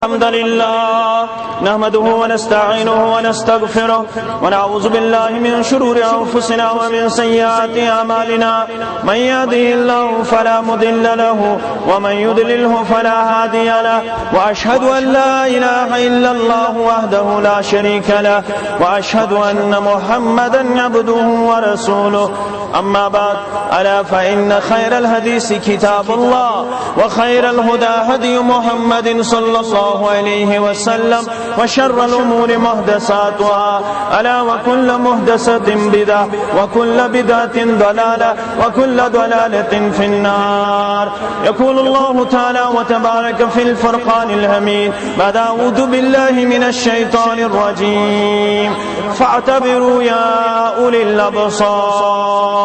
الحمد لله نحمده ونستعينه ونستغفره ونعوذ بالله من شرور أنفسنا ومن سيئات أعمالنا من يهده الله فلا مضل له ومن يضلله فلا هادي له وأشهد أن لا إله إلا الله وحده لا شريك له وأشهد أن محمدا عبده ورسوله أما بعد ألا فإن خير الحديث كتاب الله وخير الهدى هدي محمد صلى الله عليه وسلم وشر الأمور محدثاتها ألا وكل محدثة بدعة وكل بدعة ضلالة وكل ضلالة في النار. يقول الله تعالى وتبارك في الفرقان الحميد بعد أعوذ بالله من الشيطان الرجيم فاعتبروا يا أولي الأبصار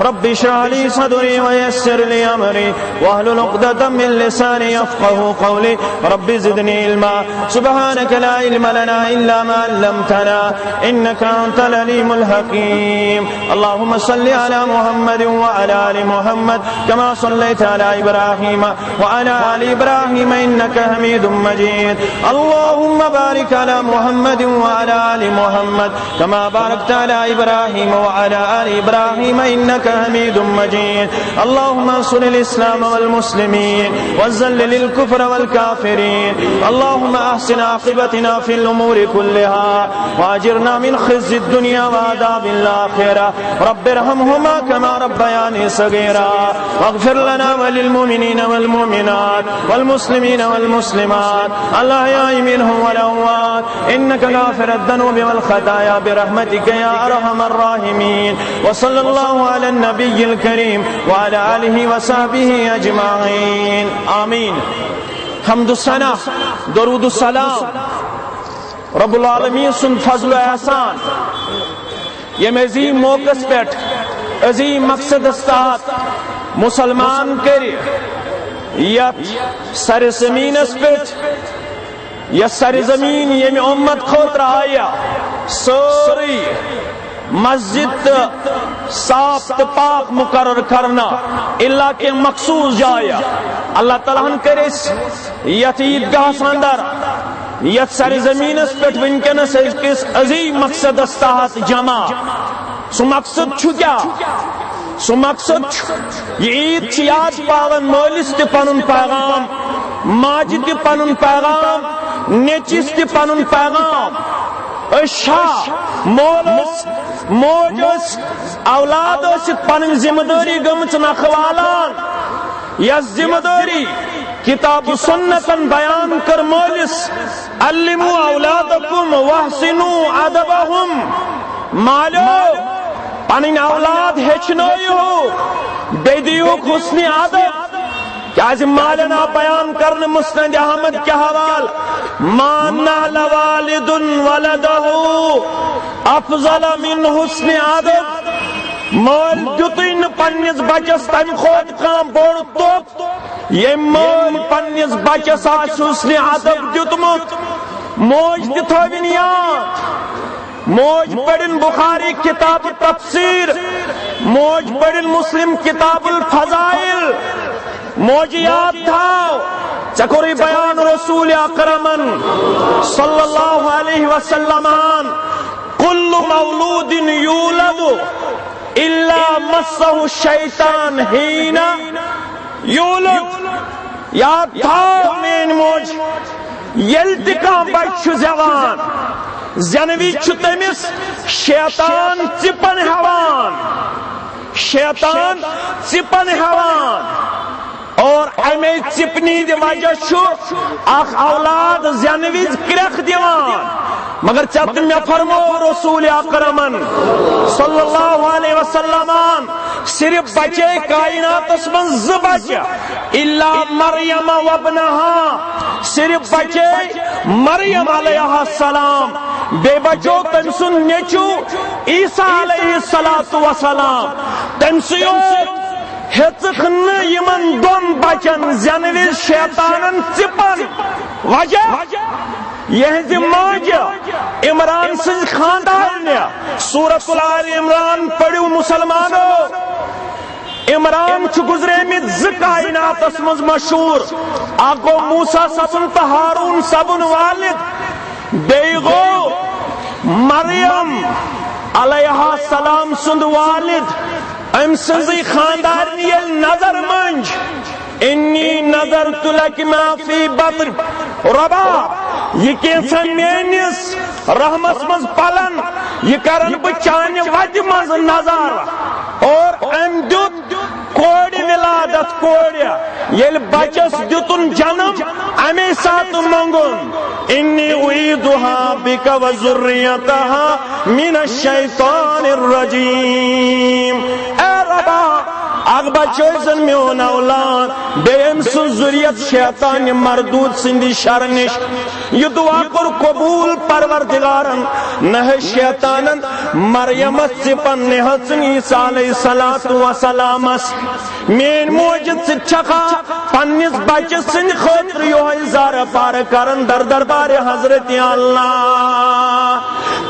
رب اشرح لي صدري ويسر لي أمري واحلل عقدة من لساني يفقهوا قولي رب زدني علما سبحانك لا علم لنا إلا ما علمتنا إنك أنت العليم الحكيم. اللهم صل على محمد وعلى آل محمد كما صليت على إبراهيم وعلى آل إبراهيم إنك حميد مجيد. اللهم بارك على محمد وعلى آل محمد كما باركت على إبراهيم وعلى آل إبراهيم إنك حميد مجيد. اللهم انصر الإسلام والمسلمين وذلل الكفر والكافرين. اللهم أحسن عاقبتنا في الأمور كلها وأجرنا من خزي الدنيا وعذاب الآخرة. رب ارحمهما كما ربياني صغيرا واغفر لنا وللمؤمنين والمؤمنات والمسلمين والمسلمات الأحياء منهم والأموات إنك غافر الذنوب والخطايا برحمتك يا أرحم الراحمين. وصلى الله على النبي الكريم وعلى آله وصحبه أجمعين آمين. حمد الثنا درود السلام رب العالمین سن فضل و احسان یم عظیم موقع پہ عظیم مقصد استاد مسلمان کر یت سر زمین پہ یا سر زمین یم امت خاطر آیا سوری مسجد صاف پاک مقرر کرنا اللہ کے مخصوص جایا اللہ تعالیٰ کرس یت عیدگاہ اندر یت سر زمین پہ ونکس کس عظیم مقصد تحت جمع سو مقصد کیا سو مقصد یہ عید یاد پاون مولس تہ پنن پیغام ماجہ تہ پنن پیغام نیچس تہ پنن پیغام شاہ مولس موجس اولاد پن ذمہ داری گمت نخوالان یا ذمہ داری کتاب و سنتن بیان کر مولس علموا اولادکم واحسنوا ادبہم مالو پنن اولاد ہیچنائیو بیدیو حسن ادب کیاز مالنا بیان کرنے مسند احمد کے حوال ما نال والد ولدہ افضل من حسن ادب مول دیتن پنس بچس تم خود کام بوڑ توپ یہ مول پنس بچس حسن ادب دیتمت موج تھوین یاد موج پڑھن بخاری کتاب تفسیر موج پڑھن مسلم کتاب الفضائل موج یاد تھاو چکوری بیان رسول اکرمن صلی اللہ علیہ وسلم کل مولود یولد الا مسہ الشیطان حین یولد. یاد تھاو مین موج یلتکا بچ زوان زنوی تمس شیطان چپن ہوان شیطان چپن ہوان اور امی چپنی دی وجہ چھو اخ اولاد زنویز کرخ دیوان مگر چت میں فرمو رسول اکرمن صلی اللہ علیہ وسلم صرف بچے کائنات اسمن بچہ الا مریم وابنہا صرف بچے مریم علیہ السلام بے بچو تم سن نیچو عیسیٰ علیہ السلام تم سیو ہتخن یمن دون بچن زنویز شیطانن چپن وجہ یہ ماجہ عمران سے خاندان سورۃ آل عمران پڑھو مسلمانوں عمران چھ گزرے مت ز کائنات اسمز مشہور اگو موسیٰ صبن تو ہارون صبن والد بیٚیہِ گو مریم علیہ السلام سند والد ام سنزی خاندار یل نظر منج انی نظرت لک ما فی بطن ربا یہ کینسا مینس رحمس مز پلن یہ کرن بچان وجہ مز نظر اور ام دیت کوڑی ولادت کوڑی یل بچس دیتن جنم امی سات منگن انی اعیدها بک و ذریتها من الشیطان الرجیم اے ربا اگ بچوزن میون اولاد بیم سن ذریت شیطان مردود سندی شرنش یہ دعا کر قبول پروردگارن نہ شیطانن مریم سپن نحسن عیسیٰ علیہ السلام مین موجد سے چکا پنیس بچ سن خطر یوہی زار پار کرن در دربار حضرت اللہ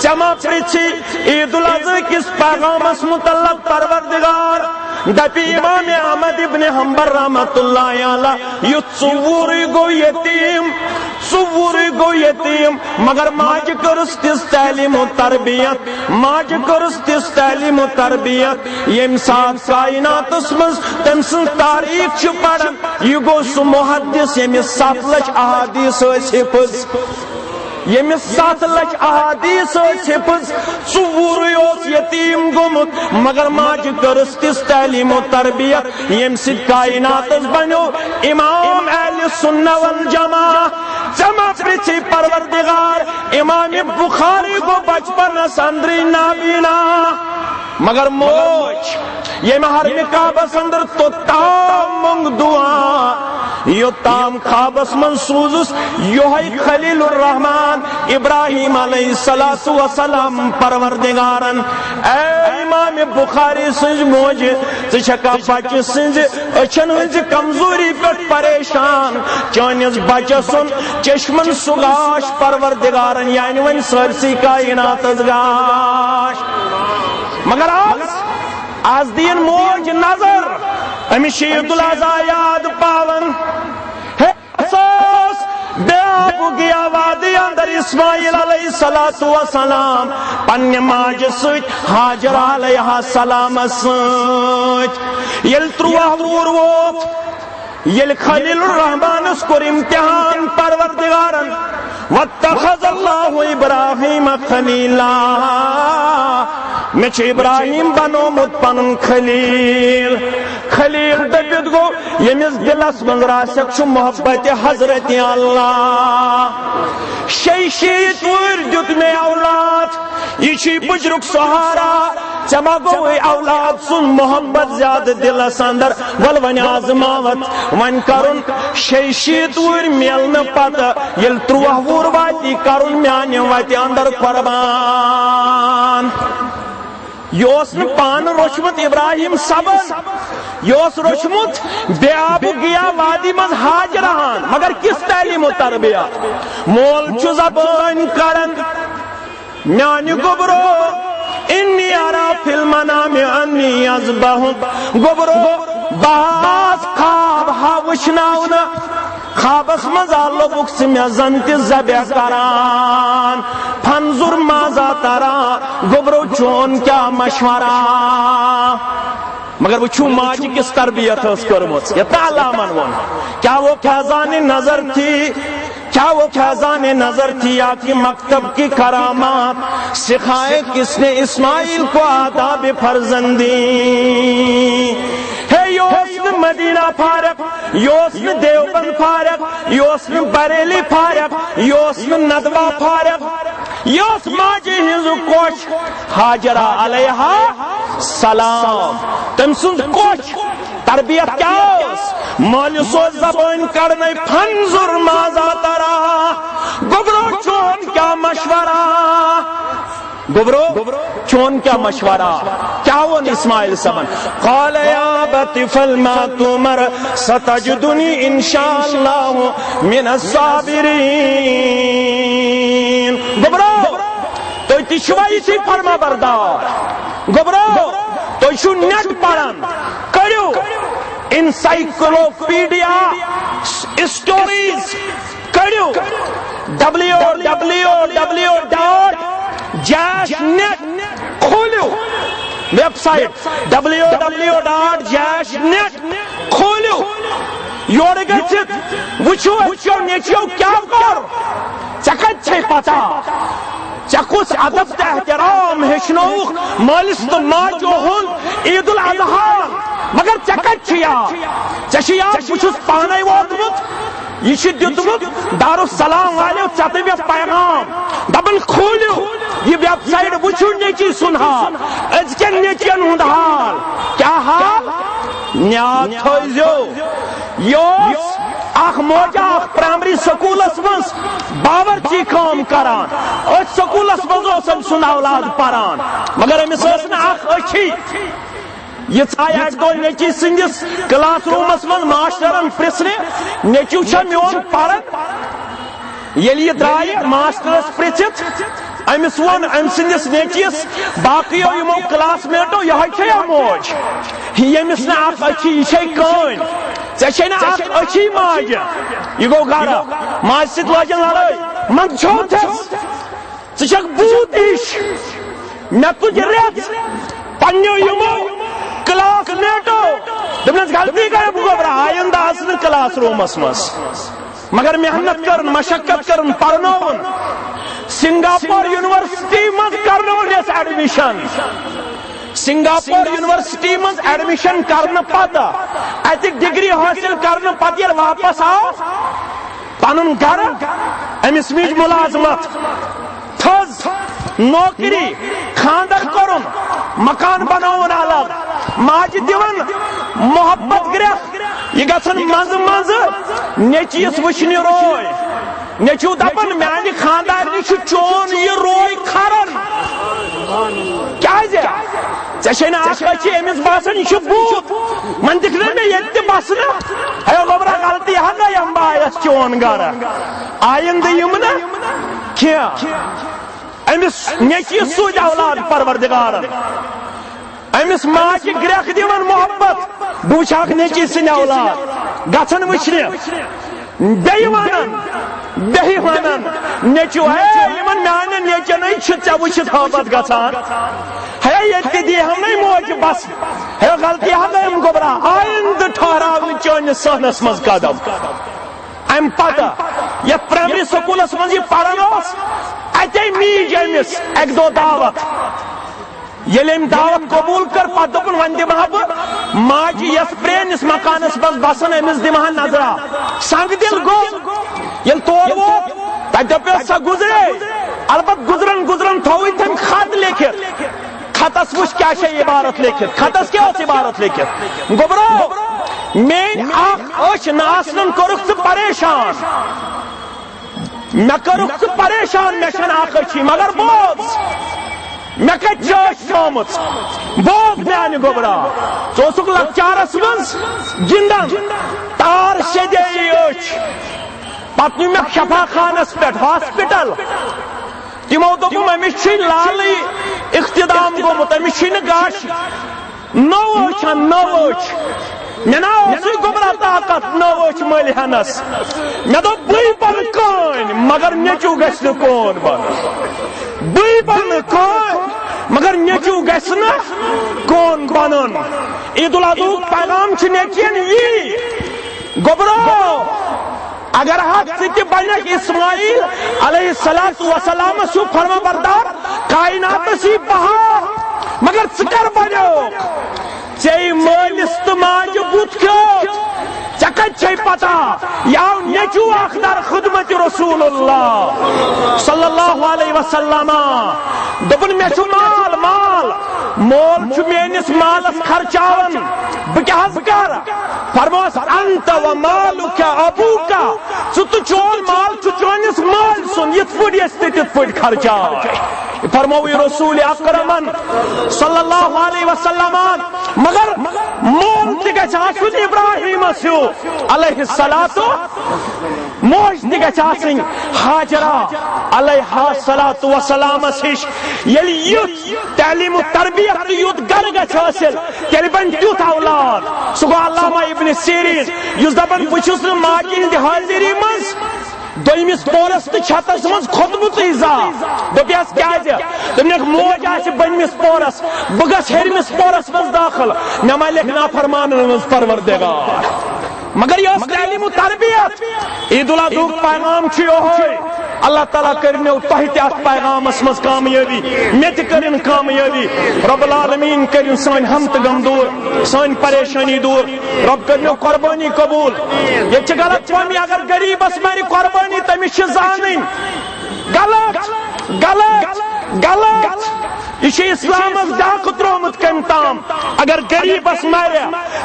چما پریچی عید الاضحی کس پیغام اس متعلق پروردگار دپی امام احمد ابن حنبل رحمت اللہ علیہ یہ تصوری گو یتیم مگر ماج کرستس تعلیم و تربیت ماج کرستس تعلیم و تربیت یم سات کائنات اسمز تمسن تاریخ چھ پڑھن یہ گو سو محدث یم 7 لچھ احادیث حفظ یمس 7 لچھ احادیث حفظ ژور یتیم گومت مگر ماج کرستس تعلیم و تربیت یم سد کائنات بنو امام اہل سنہ والجماع جمع پرچی پروردگار امام بخاری کو بچپن سندری نابینا مگر موج یہ ہر نکابس اندر تو تام منگ دعا یو تام خوابس منسوزس یوہی خلیل الرحمن ابراہیم علیہ السلام پروردگارن اے امام بخاری سنج موج چکا بچ سنج اچھن ہنج کمزوری پر پریشان چانیز بچ سن چشمن سگاش پروردگارن یعنی ون سرسی کائنات گاش مگر آز دین موج نظر امی عید الاضحی یاد پاون ہے اساس بے آبو گیا وادی اندر اسماعیل علیہ السلام پنی ماج سوچ حاجر علیہ السلام سوچ یل 3 وور ووت یل خلیل الرحمن اس کو امتحان پروردگارن واتخذ اللہ ابراہیم خلیلا مچ ابراہیم بنو مت پن خلیل خلیل دبت گو یمس دلس من راسک چھ محبت حضرت اللہ شیشیت ور دیت میں اولاد یہ چھ بجرک سہارا چما گو اولاد سن محبت زیادہ دلس اندر ول ون آزماوت ون کرن شیشیت ور میلن پتہ یل 3 وور واتی کرن میان واتی اندر قربان یوس نے پان روشمت ابراہیم صبر یوس روشمت بے آبو گیا وادی مز حاجران مگر کس تعلیم و تربیت مول چو زبان کرن میانی گبرو انی ارا فی المنام انی ازبہم گبرو باز خواب ہاوشناونا خوابس مزا لبک سمیا زنت زبیع کران پھنزر مازا ترا گبرو چون کیا مشورہ مگر وہ چھو ماج کس تربیت اس کرمت یہ تعلامن ون کیا وہ فیضان نظر تھی کیا وہ فیضان نظر تھی آپ کی مکتب کی کرامات سکھائے کس نے اسماعیل کو آداب فرزندی ہے یوسن مدینہ فارق یوسن دیوبند فارق یوسن بریلی فارق یوسن ندوہ فارق یوس ماجی ہنزو کوش حاجرہ علیہ السلام تمسن کوش تربیت کیا اس مالی سوز زبان کرنے پھنزر مازا ترا گبرو چون کیا مشورہ گبرو چون کیا مشورہ کیا وہ اسماعیل سبن قال یا بت فلما تمر ستجدنی انشاءاللہ من الصابرین گبرو تو تشوائی سی فرما بردار گبرو تو شو نیٹ پڑھن کڑیو انسائکلوپیڈیا اسٹوریز کڑیو www.jash.net کھولیو ویب سائٹ www.jash.net کھولیو یور گژھت وچھو نیچیو کیا کر ژےٚ کتہِ چھے پتہ ژےٚ کُس ادب تہٕ احترام ہیٚچھنووُکھ مٲلِس تہٕ ماجہِ ہُنٛد عید الاضحیٰ مگر ژےٚ کتہِ چھُ یاد ژےٚ چھُ یاد بہٕ چھُس پانے ووتمُت یہ چھ دیتمت دارالسلام والو ژےٚ تہِ مےٚ پیغام دپن کھولیو یہ ویب سائٹ وچھو نیچی سُنٛد حال أزکٮ۪ن نیچین ہُنٛد حال کیا حال نیاد تھٲیزیو یہ اخ موجا اخ پرائمری سکولس مز باورچی کام کران أتھۍ سکولس مز اوس أمۍ سُنٛد اولاد پران مگر أمِس ٲس نہٕ اکھ أچھی یہ ژاے اکہِ دۄہ نیچی سٕنٛدِس کلاس روٗمس منٛز ماشٹرن پرژھنہِ نیچو چھا میون پران ییٚلہِ یہِ درٛایہِ ماشٹرس پرژھِتھ أمِس ووٚن أمۍ سٕنٛدِس نیچوِس باقٕیو یِمو کلاس میٹو یِہوٚے چھےٚ موج ییٚمِس نہٕ اکھ أچھی یہِ چھے کٲنۍ ژےٚ چھے نہٕ اکھ أچھی ماجہِ یہِ گوٚو گرٕ ماجہِ سۭتۍ لٲجِن لڑٲے منٛدچھوتھس ژٕ چھکھ بوٗت ہِش مےٚ تُج رٮ۪ژ پننیو یِمو کلاس میٹو دپنس غلطی کرے بہٕ گوٚبرا آیندٕ آس نہٕ کلاس روٗمس منٛز مگر محنت کرن مشقت کرن پرناون سنگاپور یونیورسٹی منٛز کرناون یس ایڈمشن سنگاپور یونیورسٹی منٛز ایڈمشن کرنہٕ پتہٕ اتِک ڈگری حٲصِل کرنہٕ پتہٕ ییٚلہِ واپس آو پنُن گرٕ أمِس میج مُلازمت تھٔز نوکری خاندر کرن مکان بناون الگ ماجہِ دِوان محبت گرٛٮ۪کھ یہِ گژھن منٛزٕ منٛزٕ نیچوِس وٕچھنہِ روے نیچو دپان میانہِ خاندارنہِ چھُ چون یہِ روے کھران کیازِ ژےٚ چھے نہٕ اکھ أچھی أمِس باسان یہِ چھُ بوٗت وۄنۍ دِکھ نہ مےٚ ییٚتہِ تہِ بسنہٕ ہے گوٚبرا غلطی ہا گٔے أمۍ بایس چون گرٕ آیندٕ یِم نہٕ کینٛہہ أمِس نیچوِس سوٗزِ اولاد پروردگارن أمِس ماجہِ گرٛٮ۪کھ دِوان محبت بہٕ وٕچھ اکھ نیچی سٕنٛدۍ اولاد گژھان وٕچھنہِ بیٚیہِ ونان نیچو ہے یِمن میانٮ۪ن نیچنٕے چھِ ژےٚ وٕچھِتھ حٲبت گژھان ہے ییٚتہِ تہِ دیٖہَم موجہِ بس ہے غلطی ہا گٔے أمۍ گوٚبرا آیندٕ ٹھہراونہٕ چٲنِس صحنس منٛز قدم امہِ پتہٕ یتھ پرائمری سکولس منٛز یہِ پران اوس اتے میٖج أمِس اکہِ دۄہ دعوت ییٚلہِ أمۍ دعوت قبوٗل کٔر پتہٕ دوٚپُن وۄنۍ دِمہٕ ہا بہٕ ماجہِ یتھ پرٛٲنِس مکانس منٛز بسان أمِس دِمہٕ ہا نظرا سنگ دِل گوٚو ییٚلہِ تور ووت تتہِ دپیس سۄ گُزرے البتہٕ گُزرن گُزرن تھوٚوٕے تٔمۍ خط لیکھِتھ خطس وٕچھ کیٛاہ چھے عبارت لیکھِتھ خطس کیٛاہ اوس عبارت لیکھِتھ گوٚبرو میٲنۍ اکھ أچھ نہ آسنن کوٚرُکھ ژٕ پریشان مےٚ کٔرٕکھ ژٕ پریشان مےٚ چھنہٕ اکھ أچھی مگر بوز مےٚ کتہِ چھِ أچھ تھٲومٕژ بوز میانہِ گوٚبرا ژٕ اوسُکھ لۄکچارس منٛز گِنٛدان تار شیٚدے أچھ پتہٕ نیوٗ مےٚ شفا خانس پٮ۪ٹھ ہاسپٹل تِمو دوٚپُم أمِس چھُے لالٕے اختِدام گوٚمُت أمِس چھُے نہٕ گاش نٔو أچھ نٔو أچھ مےٚ نا اوسُے گوٚبرا طاقت نٔو أچھ مٔلۍ ہٮ۪نس مےٚ دوٚپ بٕے بنہٕ کٲنۍ مگر نیچو گژھِ نہٕ کون بنُن بٕے بنہٕ کٲنۍ مگر نیچو گژھِ نہٕ کون بنُن عید الاضحیٰ پیغام چھُ نیچین یی گوٚبرو اگر حق ژٕ تہِ بنکھ اسماعیل علیہ الصلوۃ والسلامس ہیوٗ فرما بردار کائناتس یی بہار مگر ژٕ کر بنیوکھ ژےٚ مٲلِس تہٕ ماجہِ بُتھ کھیوٚت ژےٚ کتہِ چھے پتہ یہِ آو نیچو اکھ در خدمت رسول اللہ صلی اللہ علیہ وسلم دوٚپُن مےٚ چھُ مال مال مول چھُ میٲنِس مالس خرچاوان بہٕ کیٛاہ حظ کرٕ فرموس انت و مالک ابوک ژٕ تہٕ چون مال چھُ چٲنِس مٲلۍ سُنٛد یِتھ پٲٹھۍ أسۍ تہِ تِتھ پٲٹھۍ خرچاوے فرمووٕے رسول اکرمن صلی اللہ علیہ وسلم مگر مول تہِ گژھِ آسُن ابراہیمس ہیوٗ علیہ الصلوۃ موج تہ گژھِ آسٕنۍ ہاجرہ علیہا الصلاۃ والسلام ہش ییٚلہِ یُتھ تعلیٖم و تربیت تہٕ یُتھ گرٕ گژھِ حٲصِل تیٚلہِ بنہِ تیُتھ اولاد سُہ گوٚو علامہ ابن سیریٖن یُس دپان بہٕ چھُس نہٕ ماجہِ ہٕنٛدِ حٲضری منٛز دویمِس پورس تہٕ چھتس منٛز کھوٚتمُتٕے زانٛہہ دوٚپیس کیٛازِ دوٚپنکھ موج آسہِ بٔنمِس پورس بہٕ گژھٕ ہیٚرمِس پورس منٛز داخل مےٚ ما لیکھ نافرمانن منٛز پروردگار مگر یہ تعلیم و تربیت عید الاضحیٰ پیغام چھُ یہوے اللہ تعالیٰ کرنو تۄہہِ تہِ اتھ پیغامس منٛز کامیٲبی مےٚ تہِ کٔرِن کامیٲبی رب العالمیٖن کٔرِن سٲنۍ ہم تہٕ غم دوٗر سٲنۍ پریشٲنی دوٗر رب کٔرنو قربٲنی قبوٗل ییٚتہِ چھِ غلط فہمی اگر غریبس مرِ قربٲنی تٔمِس چھِ زانٕنۍ غلط غلط غلط یہ چھُ اسلامس ڈاکہٕ ترومُت کٔمۍ تام اگر غریبس مرِ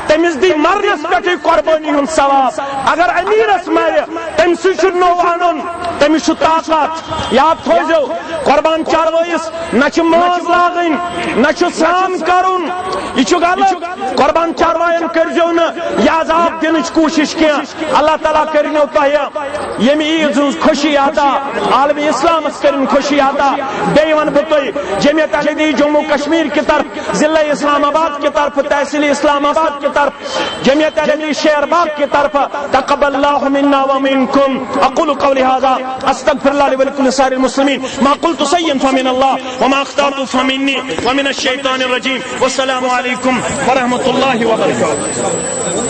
تٔمِس دی مرنس پٮ۪ٹھٕے قربٲنی ہُنٛد ثواب اگر امیرس مرِ تٔمۍ سۭتۍ چھُ نوٚو انُن تٔمِس چھُ طاقت یاد تھٲیزیو قربان چاروٲیِس نہ چھِ ماز لاگٕنۍ نہ چھُ سران کرُن یہ چھُ غلط قربان چاروایَن کٔرزیو نہٕ یہِ عذاب دِنٕچ کوٗشش کینٛہہ اللہ تعالیٰ کٔرنو تۄہہِ ییٚمہِ عیٖذ ہٕنٛز خوشی عطا عالمِ اسلامس کٔرِن خوشی عطا بیٚیہِ وَنہٕ بہٕ تۄہہِ جمعیت اہلِ جموں کشمیر کی طرف ضلع اسلام آباد کی طرف تحصیل اسلام آباد کی طرف جمعیت اہل شیر باغ کی طرف تقبل اللہ منا ومنکم اقول قولی هذا استغفر اللہ لی ولکم لسائر المسلمین ما قلت صحیحا فمن اللہ وما اخطأت فمنی ومن الشیطان الرجیم والسلام علیکم ورحمۃ اللہ وبرکاتہ.